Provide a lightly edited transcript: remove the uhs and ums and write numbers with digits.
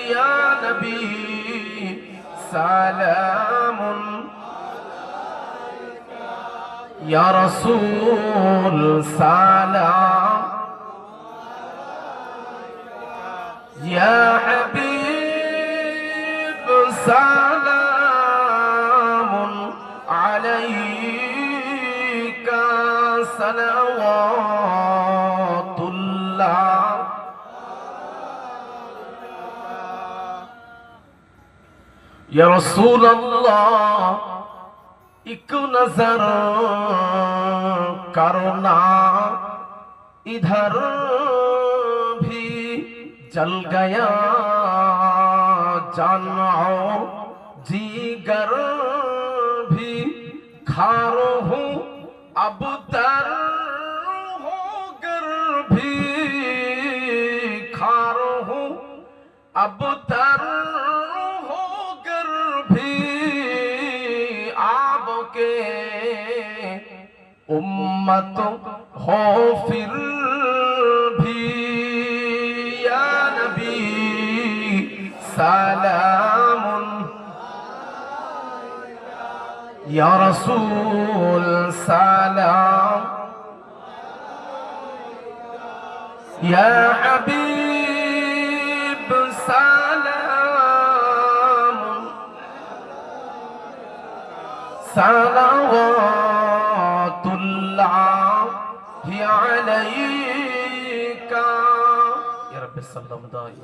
ইয়া নবী সালামুন ইয়া রাসূল সালাম ইয়া হাবিব সালামুন আলাইকা সালাওয়াতুল্লাহ या रसूल अल्लाह एक नजर करो ना इधर भी जल गया जानो जीगर भी खारो हूँ अब तर होकर भी खारो हूँ अब तर के उम्मत हो फिर भी या नबी सलामुन या रसूल सलाम या हबीब सलाम सलावतुल्लाहि अलैका या रब्बि सल्लल्लाहु